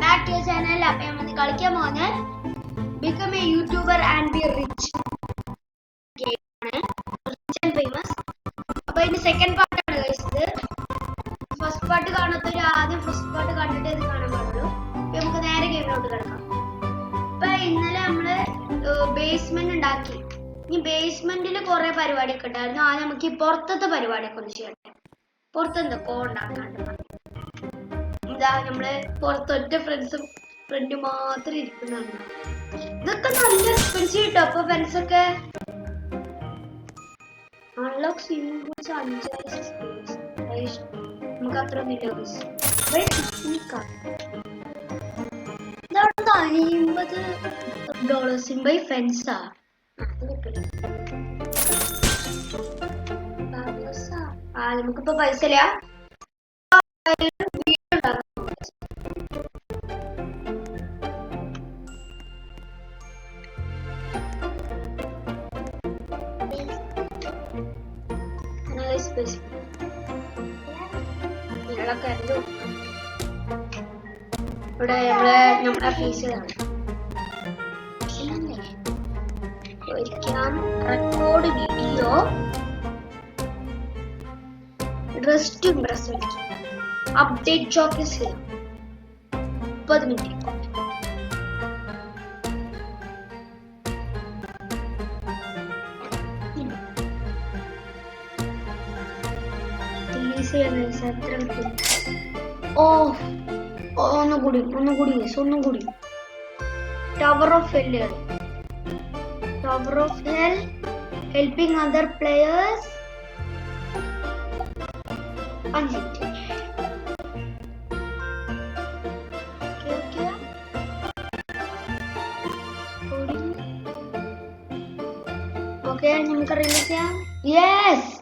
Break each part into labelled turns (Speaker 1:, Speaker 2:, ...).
Speaker 1: back to your channel. അപ്പോൾ നമ്മൾ കളിക്കാൻ പോകുന്നത് become a YouTuber and be rich game ആണ്. Rich and famous. അപ്പോൾ ഇതിന്റെ സെക്കൻഡ് പാർട്ട് ആണ് guys ഇത്. ഫസ്റ്റ് പാർട്ട് കാണാത്തവർ ആദ്യം ഫസ്റ്റ് പാർട്ട് കണ്ടിട്ടേ ഇത് കാണാൻ പാടുള്ളൂ. അപ്പോൾ നമുക്ക് നേരെ ഗെയിമിലോട്ട് കിടക്കാം. അപ്പോൾ ഇന്നലെ നമ്മൾ ബേസ്മെന്റ് ഉണ്ടാക്കി. ഈ ബേസ്മെന്റിൽ കുറേ പരിപാടിയൊക്കെ ഉണ്ടായിരുന്നു. ആദ്യം നമുക്ക് ഈ പുറത്തത്തെ പരിപാടിയൊക്കെ ഒന്ന് ചെയ്യട്ടെ. പുറത്തെന്തൊക്കെ ഉണ്ടാക്കാണ്ട് ഇതാ നമ്മള് പുറത്തൊറ്റ ഫ്രണ്ട് മാത്രം ഇരിക്കുന്നുണ്ട്. ഇതൊക്കെ നല്ല എക്സ്പെൻസീവ് കിട്ടും. അപ്പൊ ഫ്രണ്ട്സ് ഒക്കെ അൺലോക്ക് സിംഗിൾസ് 5 നമുക്ക് അത്ര $50 ബൈ ഫെൻസാ. നമുക്കിപ്പോ പൈസ ഇല്ല. ഇവിടെ നമ്മുടെ fees record video dress to impress update job 30 minute. ഒന്നുകൂടി tower of hel helping other players. Okay നമുക്ക് റിലീസ് ചെയ്യാം. യെസ്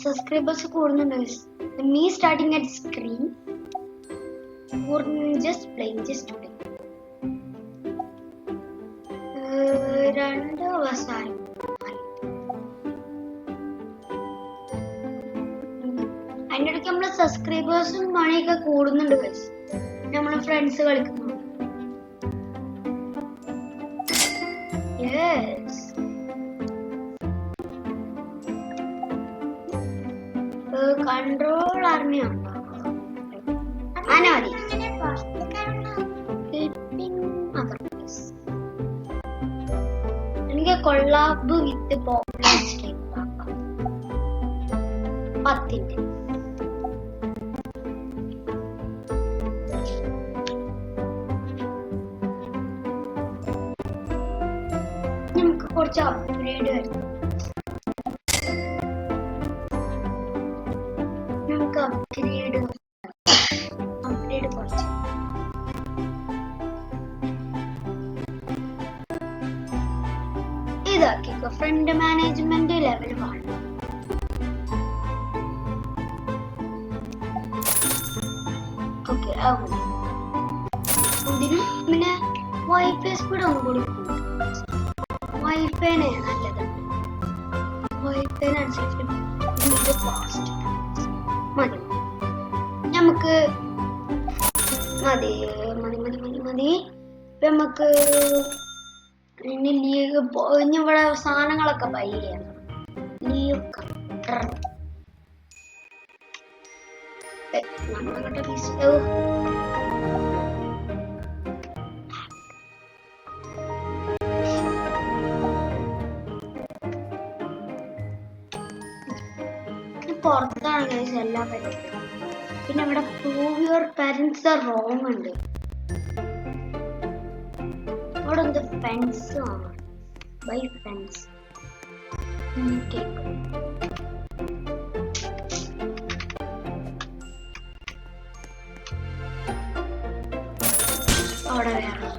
Speaker 1: സബ്സ്ക്രൈബേഴ്സ് കൂടുന്നുണ്ട്. me starting at screen or just playing രണ്ട് അവസാനം അതിൻ്റെ ഇടയ്ക്ക് നമ്മളെ സബ്സ്ക്രൈബേഴ്സും മണിയൊക്കെ കൂടുന്നുണ്ട് guys. നമ്മളെ ഫ്രണ്ട്സ് കളിക്കുന്നു. യെസ് കൺട്രോൾ ആർമിയാണ് മതി. എനിക്ക് കൊള്ളാബ് വിത്ത് പോപ്പുലർ 10. നമുക്ക് കുറച്ച് അപ്ഗ്രേഡ് വരുന്നു. അപ്ഗ്രേഡ് കുറച്ച് ഇതാക്കിക്കോ. Front management level 1. ഓക്കെ ഇതിന് പിന്നെ വൈഫൈ സ്പീഡ് ഒന്നും കൂടി കൂടും. വൈഫൈനെ നല്ലത്. വൈഫൈനനുസരിച്ച് ഫാസ്റ്റ് മതി. നമുക്ക് മതി. നമുക്ക് ഇനി ലീഗ് ഇനി ഇവിടെ സാധനങ്ങളൊക്കെ ബൈ ചെയ്യണം. ലീവ് നമ്മളിവിടെ പുറത്താണ് എല്ലാ പരിപാടിയും. പിന്നെ ഇവിടെ prove your parents are wrong ഉണ്ട്. ഇവിടെ എന്ത് ഫെൻസ് ആണ് ബൈ ഫെൻസ്. അവിടെ വേറെ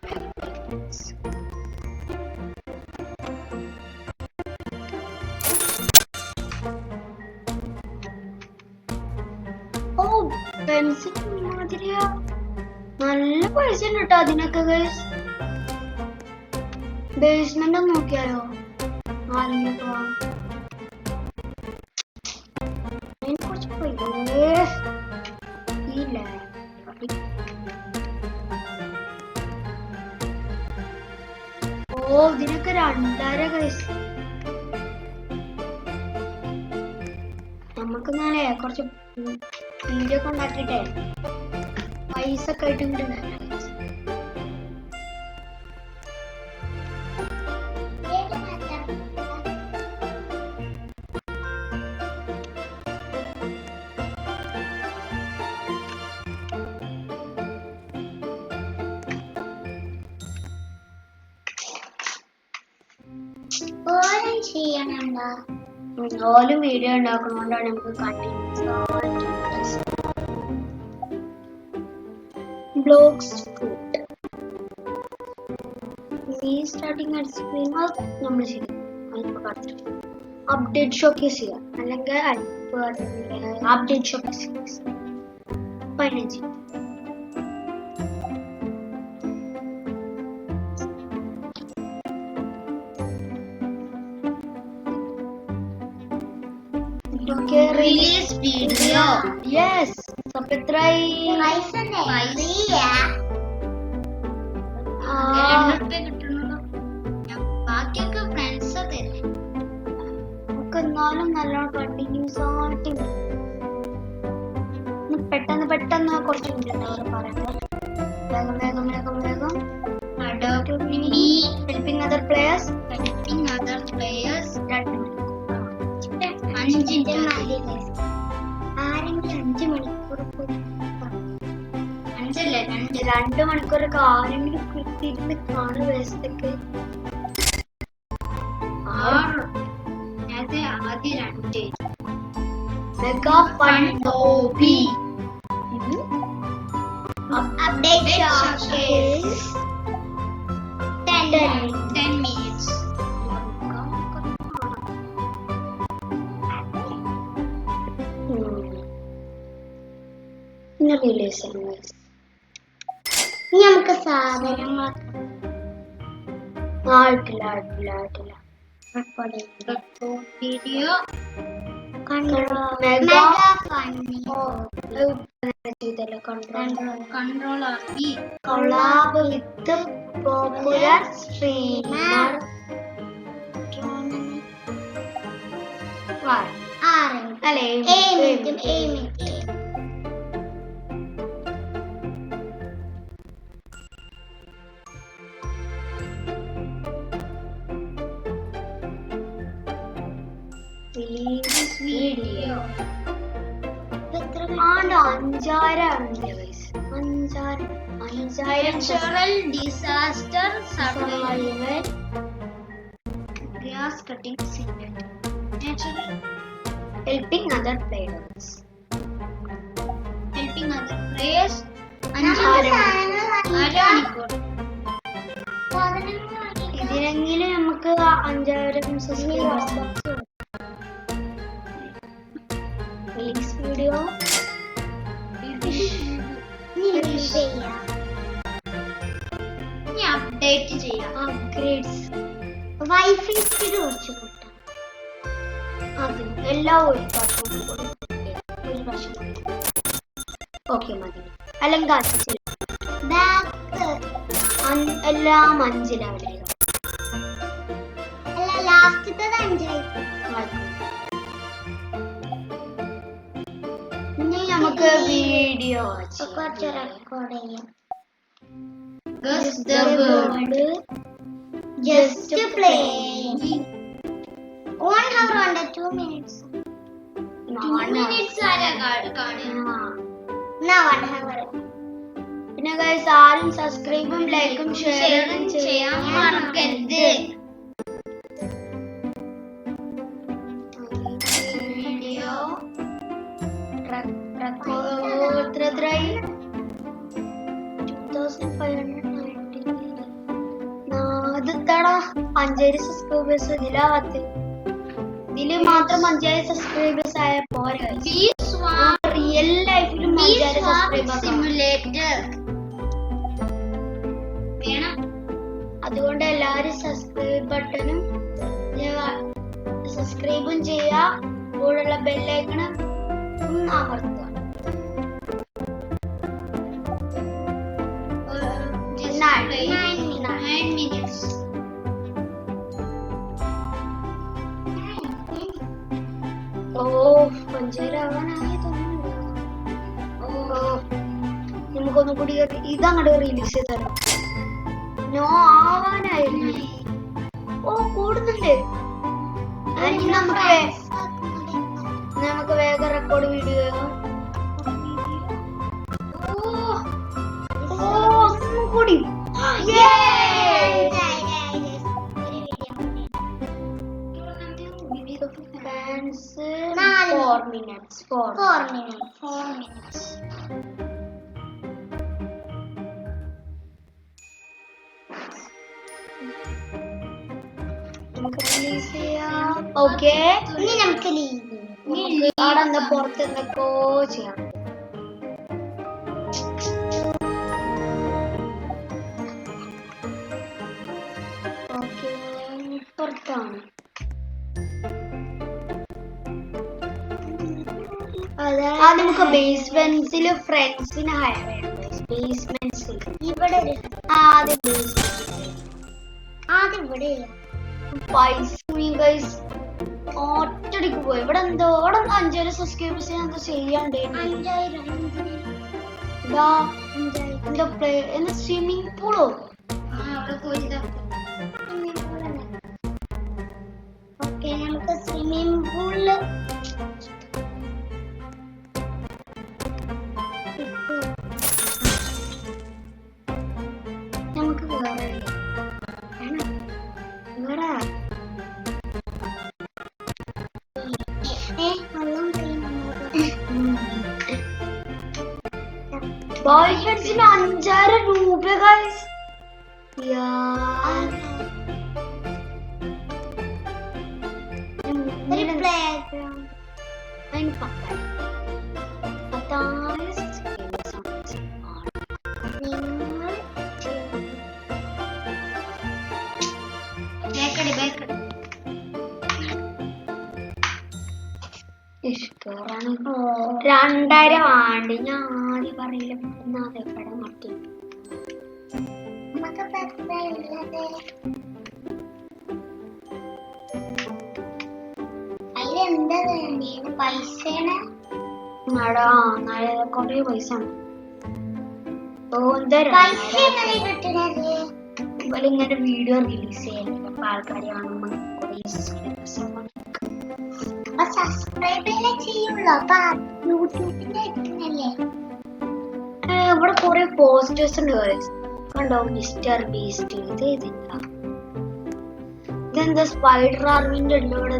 Speaker 1: നല്ല പൈസ ഉണ്ട് കേട്ടോ അതിനൊക്കെ ഗൈസ്. ബേസ്മെന്റ് നോക്കിയാലോ. കുറച്ച് ഇതിനൊക്കെ 2000 ഗൈസ്. നമുക്ക് നാളെ കുറച്ച് വീഡിയോ ഒക്കെ ഉണ്ടാക്കിട്ടെ പൈസ ഒക്കെ ആയിട്ട് ഇങ്ങോട്ട് ഓലും വീഡിയോ ഉണ്ടാക്കുന്നതുകൊണ്ടാണ് നമുക്ക് കണ്ടിന്യൂസ് ബ്ലോഗ്സ് ഫുഡ് സ്റ്റാർട്ടിങ് നമ്മൾ ചെയ്യും അപ്ഡേറ്റ് ഷോക്കേസ് ചെയ്യാം അല്ലെങ്കിൽ update showcase 15. Okay, release video. Yes. Subscribe. ബാക്കിയൊക്കെ ഫ്രണ്ട്സ് തന്നെ നമുക്ക് എന്നാലും നല്ലോണം കണ്ടിന്യൂസ് ആയിട്ട് പെട്ടെന്ന് കുറച്ച് മിനിറ്റ് പറയുന്നത് വേഗം ഹെൽപ്പിംഗ് അതർ പ്ലേയേഴ്സ് 2 മണിക്കൂറൊക്കെ ആരെങ്കിലും കിട്ടിയിരുന്ന് കാണും വേസ്റ്റൊക്കെ mega fun hobby update showcase 10 minutes. Release നമുക്ക് സാധനങ്ങൾ ആയിട്ടില്ല വീഡിയോ കൊളാബ് വിത്ത് പോപ്പുലർ സ്ട്രീമർ അല്ലേ video 5000 natural disaster survival grass cutting segment natural helping other players 5 മണിക്കൂർ ഇതിനെങ്കിലും നമുക്ക് 5000 സബ്സ്ക്രൈബേഴ്സ് വീഡിയോ അപ്ഡേറ്റ് ചെയ്യാം അപ്ഗ്രേഡ്സ് വൈഫൈ സ്പീഡ് കുറച്ച് കൂട്ടാം അത് എല്ലാം ഒരു പ്രാവശ്യം ഓക്കെ മതി അല്ലെങ്കിൽ എല്ലാം 5 ലെവലായി ലാസ്റ്റത്തെ 5 നമുക്ക് വീഡിയോ കുറച്ച് റെക്കോർഡ് ചെയ്യാം just playing 1 hour and 2 minutes 2 minutes ആരാ കാണുക now 1 hour പിന്നെ guys ആരും സബ്സ്ക്രൈബും ലൈക്കും ഷെയറും ചെയ്യാൻ മറക്കരുത് വീഡിയോ എത്രയായി 5000 സബ്സ്ക്രൈബേഴ്സ് ഇതില് മാത്രം 5000 സബ്സ്ക്രൈബേഴ്സ് ആയ പോരാ റിയൽ ലൈഫിലും 5000 സബ്സ്ക്രൈബേഴ്സ് വേണം അതുകൊണ്ട് എല്ലാരും സബ്സ്ക്രൈബ് ബട്ടണും സബ്സ്ക്രൈബും ചെയ്യുക കൂടെയുള്ള ബെല്ലൈക്കണും അമർത്തുക നമുക്കൊന്നും കൂടി ഇതങ്ങോട്ട് റിലീസ് ചെയ്തല്ലോ. നോ ആവാനായിരുന്നു. ഓ കൂടുന്നുണ്ട്. നമുക്ക് വേഗം റെക്കോർഡ് വീഡിയോ കൂടി ഫാൻസ് 4 minutes. നമുക്ക് റിലീസ് ചെയ്യാം. ഓക്കെ, ഇനി നമുക്ക് അവിടെ എന്താ പുറത്ത് എന്തൊക്കെയോ ചെയ്യാം. ഓക്കെ, പുറത്താണ്. അത് നമുക്ക് ബേസ്മെന്റ്സിൽ ഫ്രണ്ട്സിനെ ഹയർ ചെയ്യണം. ബേസ്മെന്റ്സിൽ ഇവിടെ ആദ്യം ഇവിടെ പൈസ ഒറ്റടിക്ക് പോയി. ഇവിടെ എന്തോ 5,000 സബ്സ്ക്രൈബേഴ്സ് എന്തോ ചെയ്യാണ്ട്. സ്വിമ്മിംഗ് പൂളോ ഓക്കെ, നമുക്ക് സ്വിമ്മിംഗ് പൂളില് നമുക്ക് വേറെ ബോയ് ഫ്രണ്ട്സിന് 5,000 രൂപ ഗൈസ്. ഇഷ്ടമാണ് 2,000 ആണ്ട്. ഞാൻ ആദ്യം പറയില്ല. അതെവിടെ മട്ടി അതിലെന്താ പൈസ കൊറേ പൈസ ഇങ്ങനെ വീഡിയോ റിലീസ് ചെയ്യാൻ ആൾക്കാർ കാണുമ്പോ ഇവിടെ കുറെ പോസ്റ്റേഴ്സ് ഉണ്ട് കണ്ടോ. മിസ്റ്റർ ബീസ്റ്റ് ഇതെന്താ സ്പൈഡർ ആർമിന്റെ ഉണ്ട് ഇവിടെ.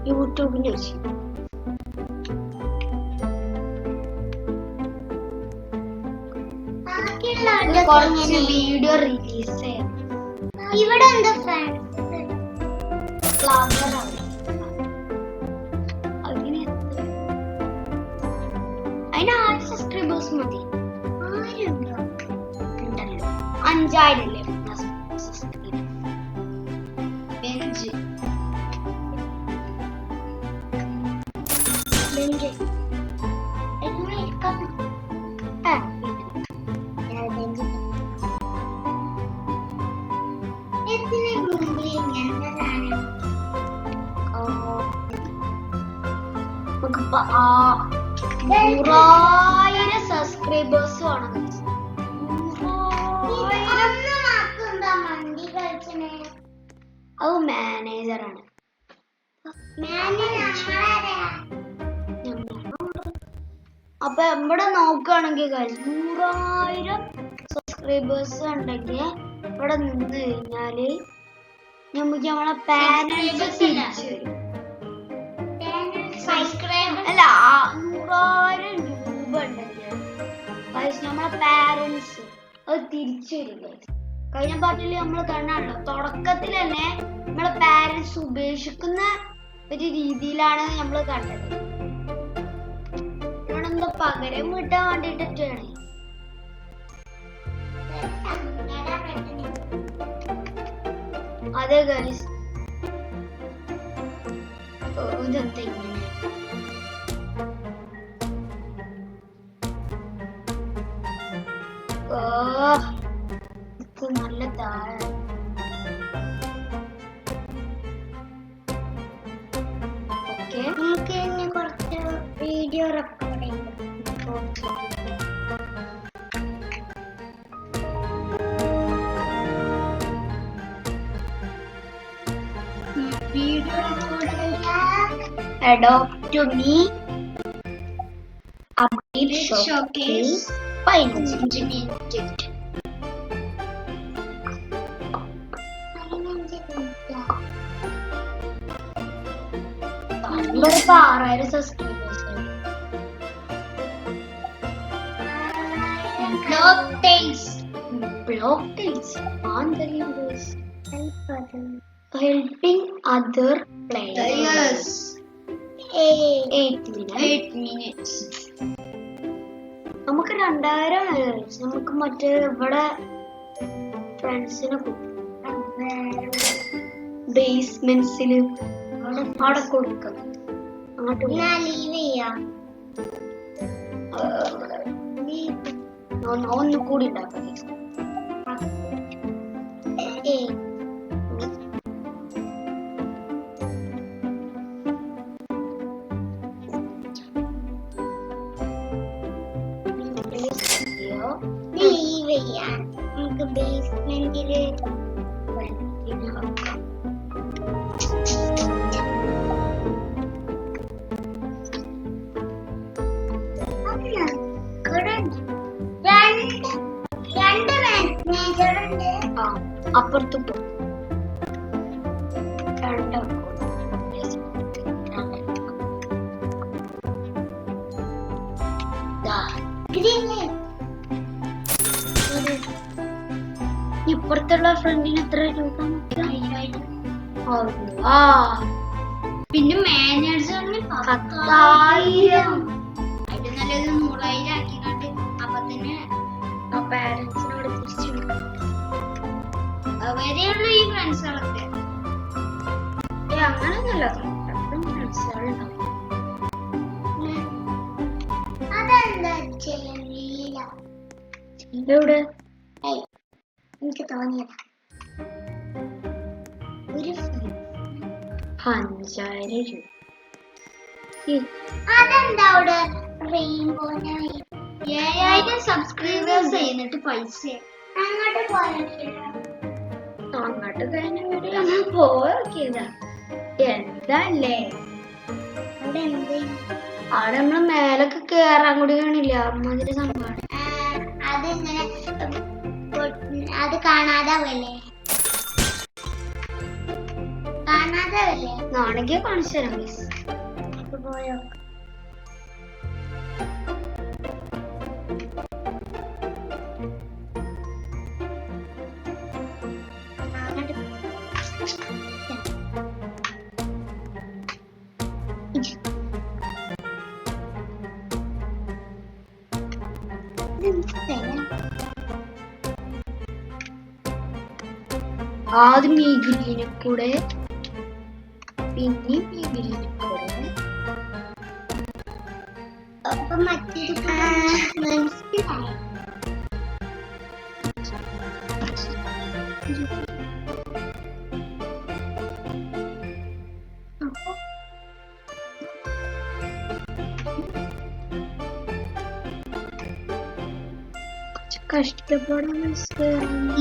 Speaker 1: യൂട്യൂബിന്റെ കുറച്ച് വീഡിയോ റിലീസ് ചെയ്യാം. ഇവിടെ എന്താ ഫ്ലവർ അതിന് 1,000 സബ്സ്ക്രൈബേഴ്സ് മതി. 5,000 അല്ലേ ബെഞ്ച് നമുക്കിപ്പോ 100,000 സബ്സ്ക്രൈബേഴ്സ് ആണ്. അത് മാനേജറാണ്. അപ്പൊ ഇവിടെ നോക്കുകയാണെങ്കിൽ 100,000 സബ്സ്ക്രൈബേഴ്സ് ഉണ്ടെങ്കിൽ ഇവിടെ നിന്ന് കഴിഞ്ഞാല് നമുക്ക് നമ്മളെ പാരന്റ്സ് തിരിച്ചു വരും. അല്ല 100,000 രൂപ ഉണ്ടെങ്കിൽ നമ്മളെ പാരന്റ്സ് അത് തിരിച്ചു വരും. കഴിഞ്ഞ പാട്ടില് നമ്മൾ കണ്ടാണല്ലോ, തുടക്കത്തിൽ തന്നെ നമ്മളെ പാരന്റ്സ് ഉപേക്ഷിക്കുന്ന ഒരു രീതിയിലാണ് നമ്മൾ കണ്ടത്. ഇവിടെ എന്താ പകരം കിട്ടാൻ വേണ്ടിട്ടാണ്. അതെ ഗൈസ്, ഇതെന്താ ഇങ്ങനെ നല്ല താഴെ. ഓക്കെ, നമുക്ക് ഇനി കുറച്ച് വീഡിയോ റെക്കോർഡ് ചെയ്യാം. Video adopt me update showcase 15 minute. ഇവിടെ 6000 subscribers. Block tails. Unbelievers. Helping other players. 8 minutes. നമുക്ക് 2000 നമുക്ക് മറ്റേ ഇവിടെ ഫ്രണ്ട്സിനെ ബേസ്മെന്റ്സില് അവിടെ കൊടുക്കാം. അങ്ങോട്ട് ലീവ് ചെയ്യാം. ഒന്ന് കൂടി ഉണ്ടാക്കാം. ലീവ് ചെയ്യാൻ നമുക്ക് ബേസ്മെന്റില് അപ്പുറത്ത് ഇപ്പുറത്തുള്ള ഫ്രണ്ടിന് എത്ര രൂപ? പിന്നെ മാനേജറിന് 10,000. അതിന് നല്ലത് 100,000 ആക്കിക്കാണ്ട് അപ്പൊ തന്നെ പാരന്റ്സിനോട് തിരിച്ചു വരെയുള്ള ഈ ഫ്രണ്ട്സുകളൊക്കെ അങ്ങനെയൊന്നുമല്ല. ഫ്രണ്ട്സുകളുണ്ടാവും. എവിടെ എനിക്ക് തോന്നിയത് ഒരു 5,000 രൂപ. അതെന്താ അവിടെ 7,000 സബ്സ്ക്രൈബേഴ്സ് ചെയ്യുന്നിട്ട് പൈസ അങ്ങോട്ട് കഴിഞ്ഞ വീഡിയോ നമ്മൾ പോയതാ. എന്താല്ലേ അവിടെ നമ്മള് മേലൊക്കെ കേറാൻ കൂടി കാണില്ല. അമ്മാതിരി സംഭവം. അത് കാണാതാവല്ലേ? നാണെങ്കിൽ കാണിച്ചു തരാം. പോയോ? ആദ്യം ഈ ഗ്രീനെ കൂടെ പിന്നെ ഈ ഗ്രീനെ കൂടെ അപ്പൊ മറ്റൊരു മനസ്സിലായി. കഷ്ടപ്പെടാൻ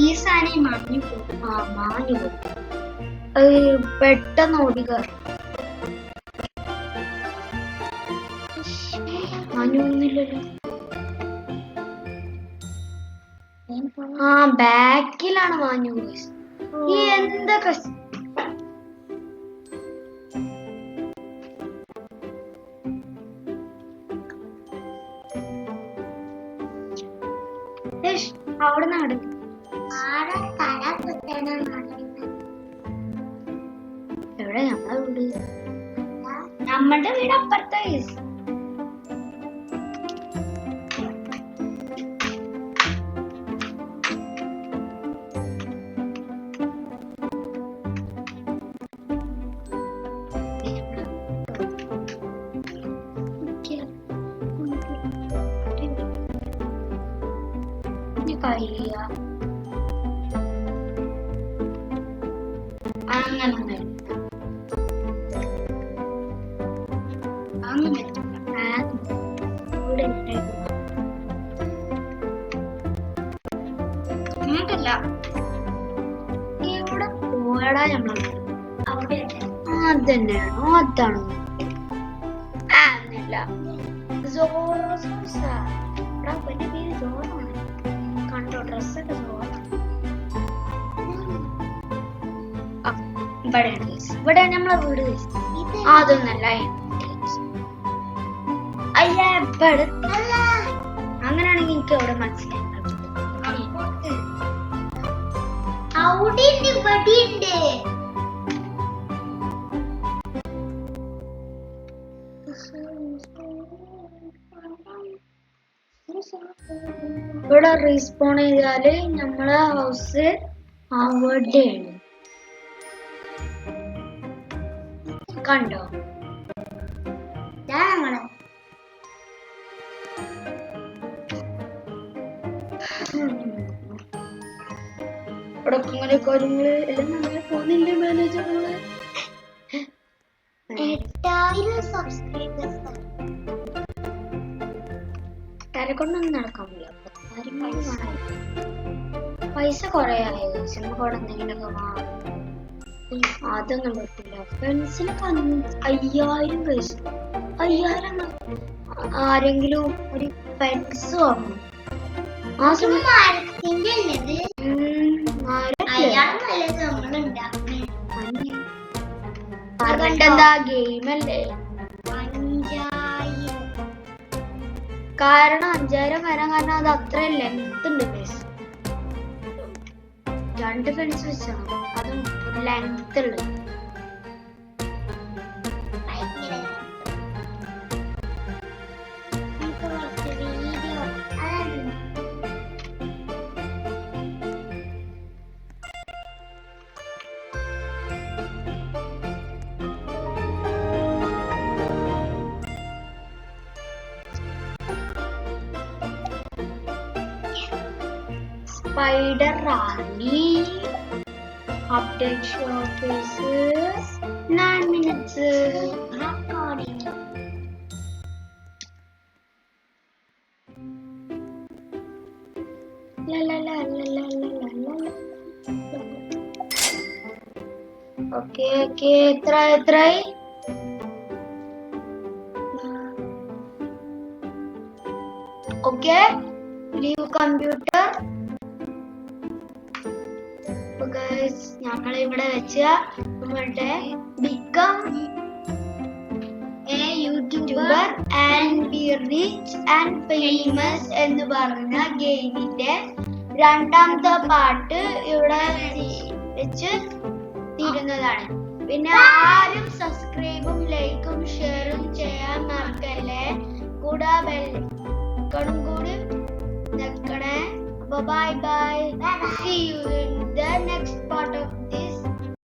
Speaker 1: ഈ സാധനം മാഞ്ഞു പോകും. മാഞ്ഞു പോകും. അത് പെട്ടെന്ന് ഓടിക്കാർ മാഞ്ഞു പോകുന്നില്ലല്ലോ. ബാക്കിലാണ് മാഞ്ഞു പോയി. എന്താ കഷ്ടം. അവിടെ നടക്കും. എവിടെ നമ്മളെ വീട്? നമ്മളുടെ വീട് അപ്പുറത്തെ. അങ്ങോട്ടല്ല. ഇവിടെ പോടാ. നമ്മള് അവിടെ അതന്നെയാണോ? അതാണ് കണ്ടോ ഡ്രസ്സൊക്കെ ഇവിടെ നമ്മളെ വീട് അതൊന്നല്ല അങ്ങനെയാണെങ്കിൽ എനിക്ക് അവിടെ മനസ്സിലായി. ഇവിടെ റീസ്പോൺ ചെയ്താല് നമ്മളെ ഹൗസ് അവിടെയാണ്. കണ്ടോ? ഇവിടെ ഇങ്ങനെ കാര്യങ്ങള് എല്ലാം നമ്മളെ പോകുന്നില്ലേ മാനേജറുകള്? 8000 സബ്സ്ക്രൈബേഴ്സ് കൊണ്ടൊന്നും നടക്കാൻ പറ്റില്ല. പൈസ കൊറേ ആയോ നമുക്ക് അവിടെ എന്തെങ്കിലുമൊക്കെ വാങ്ങും. അതൊന്നും പറ്റില്ല. ഫ്രണ്ട്സിനൊക്കെ 5000 പൈസ 5000 ആരെങ്കിലും ഒരു പെൻസ് വാങ്ങും. ആ എന്താ ഗെയിമല്ലേ? കാരണം 5000 വരാൻ കാരണം അത് അത്ര ലെങ്ത് ഉണ്ട്. ബേസ് 2 ഫെൻസ് വെച്ചാണ് അതും ലെങ്ത് ഉള്ളത്. Spider Rani update showcases 9 minutes recording. La la la la la la la la. Okay, try. Okay, leave computer. ഞങ്ങൾ ഇവിടെ വെച്ച് നമ്മളുടെ become a YouTuber and be rich and famous എന്ന് പറഞ്ഞ ഗെയിമിന്റെ രണ്ടാമത്തെ പാർട്ട് ഇവിടെ വെച്ച് തീരുന്നതാണ്. പിന്നെ ആരും സബ്സ്ക്രൈബും ലൈക്കും ഷെയറും ചെയ്യാൻ മറക്കല്ലേ. കൂടെ ബെൽക്കണും കൂടി ഞെക്കണേ. Bye bye. See you in the next part of